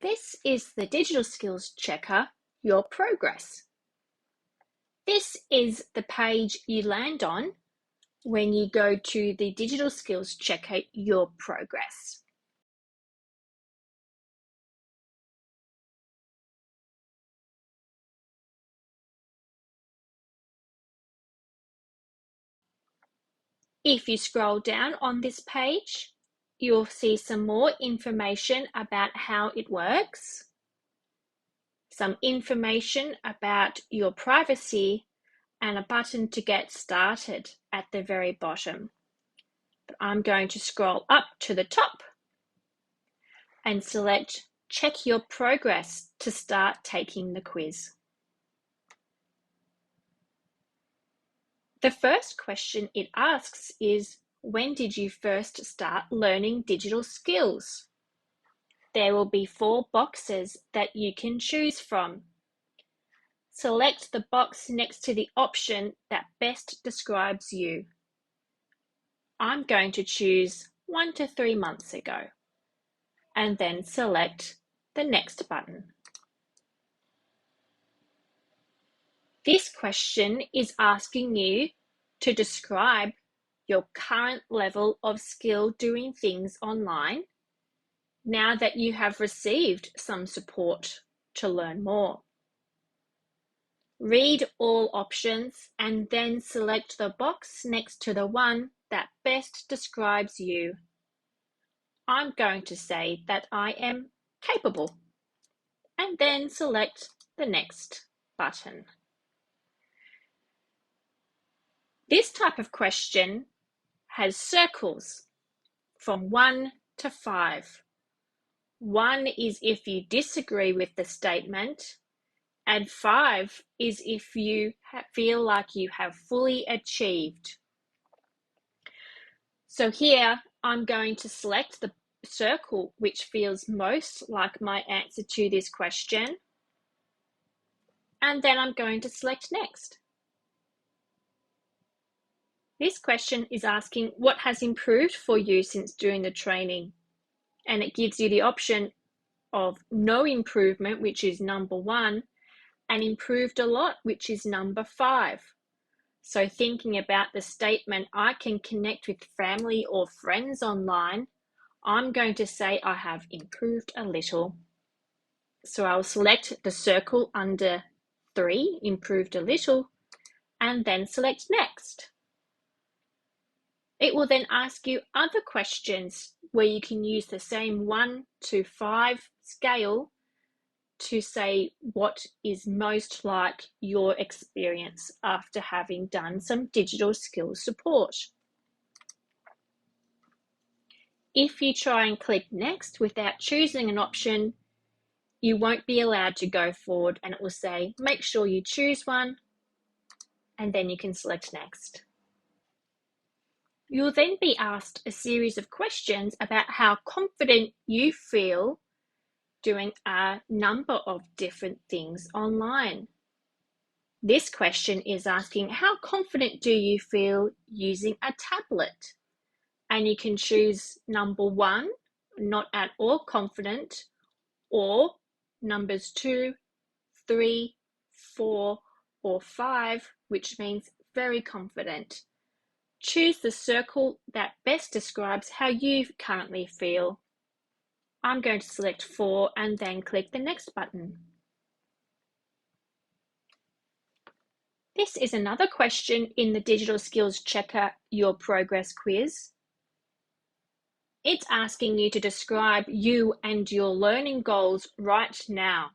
This is the Digital Skills Checker, Your Progress. This is the page you land on when you go to the Digital Skills Checker, Your Progress. If you scroll down on this page, you'll see some more information about how it works, some information about your privacy, and a button to get started at the very bottom. But I'm going to scroll up to the top and select Check Your Progress to start taking the quiz. The first question it asks is, when did you first start learning digital skills? There will be 4 boxes that you can choose from. Select the box next to the option that best describes you. I'm going to choose 1 to 3 months ago, and then select the Next button. This question is asking you to describe your current level of skill doing things online now that you have received some support to learn more. Read all options and then select the box next to the one that best describes you. I'm going to say that I am capable, and then select the Next button. This type of question has circles from 1 to 5. 1 is if you disagree with the statement, and 5 is if you feel like you have fully achieved. So here I'm going to select the circle which feels most like my answer to this question, and then I'm going to select Next. This question is asking what has improved for you since doing the training, and it gives you the option of no improvement, which is number 1, and improved a lot, which is number 5. So thinking about the statement, I can connect with family or friends online, I'm going to say I have improved a little. So I'll select the circle under 3, improved a little, and then select Next. It will then ask you other questions where you can use the same 1 to 5 scale to say what is most like your experience after having done some digital skills support. If you try and click Next without choosing an option, you won't be allowed to go forward, and it will say make sure you choose one, and then you can select Next. You'll then be asked a series of questions about how confident you feel doing a number of different things online. This question is asking how confident do you feel using a tablet? And you can choose number 1, not at all confident, or numbers 2, 3, 4, or 5, which means very confident. Choose the circle that best describes how you currently feel. I'm going to select 4 and then click the Next button. This is another question in the Digital Skills Checker Your Progress quiz. It's asking you to describe you and your learning goals right now.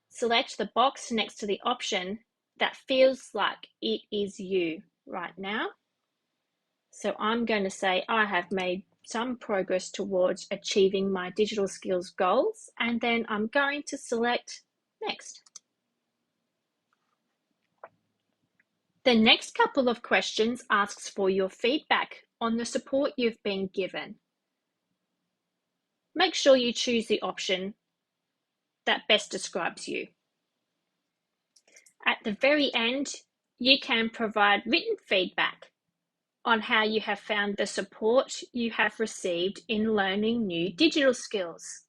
Select the box next to the option that feels like it is you right now. So I'm going to say I have made some progress towards achieving my digital skills goals, and then I'm going to select Next. The next couple of questions asks for your feedback on the support you've been given. Make sure you choose the option that best describes you. At the very end, you can provide written feedback on how you have found the support you have received in learning new digital skills.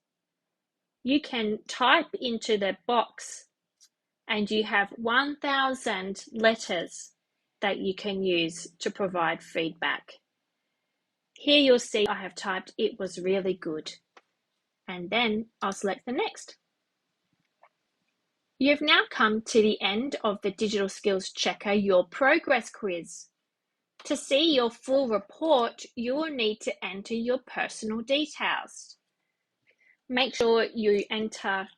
you can type into the box and you have 1,000 letters that you can use to provide feedback. Here you'll see I have typed "it was really good," and then I'll select the next. You've now come to the end of the Digital Skills Checker Your Progress quiz. To see your full report, you will need to enter your personal details. Make sure you enter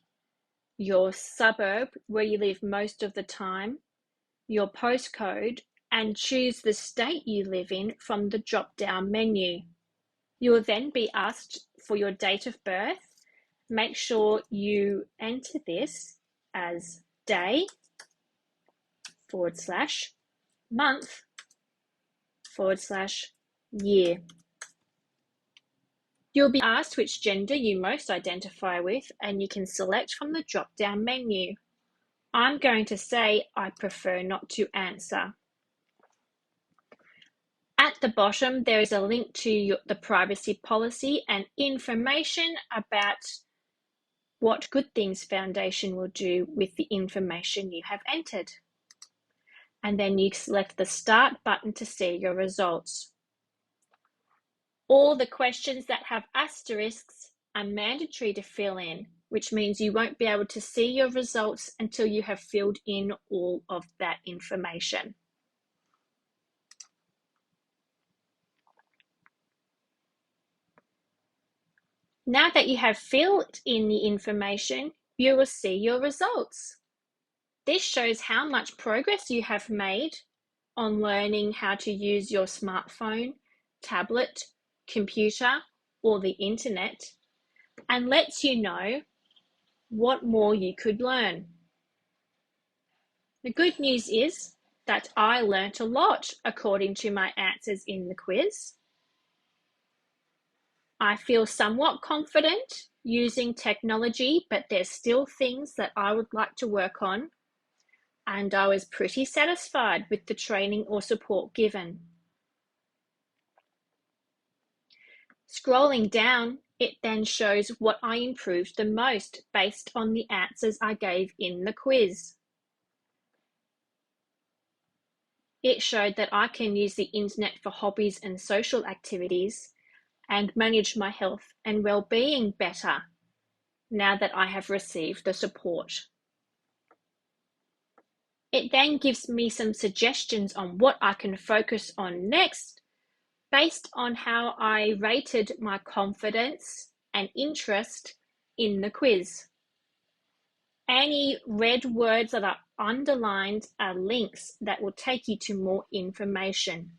your suburb where you live most of the time, your postcode, and choose the state you live in from the drop-down menu. You will then be asked for your date of birth. Make sure you enter this as day / month / year. You'll be asked which gender you most identify with, and you can select from the drop-down menu. I'm going to say I prefer not to answer. At the bottom, there is a link to the privacy policy and information about what Good Things Foundation will do with the information you have entered. And then you select the Start button to see your results. All the questions that have asterisks are mandatory to fill in, which means you won't be able to see your results until you have filled in all of that information. Now that you have filled in the information, you will see your results. This shows how much progress you have made on learning how to use your smartphone, tablet, computer, or the internet, and lets you know what more you could learn. The good news is that I learnt a lot according to my answers in the quiz. I feel somewhat confident using technology, but there's still things that I would like to work on, and I was pretty satisfied with the training or support given. Scrolling down, it then shows what I improved the most based on the answers I gave in the quiz. It showed that I can use the internet for hobbies and social activities and manage my health and well-being better now that I have received the support. It then gives me some suggestions on what I can focus on next based on how I rated my confidence and interest in the quiz. Any red words that are underlined are links that will take you to more information.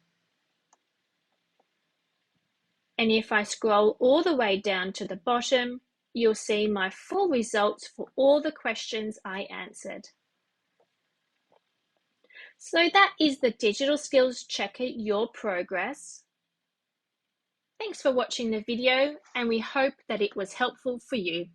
And if I scroll all the way down to the bottom, you'll see my full results for all the questions I answered. So that is the Digital Skills Checker Your Progress. Thanks for watching the video, and we hope that it was helpful for you.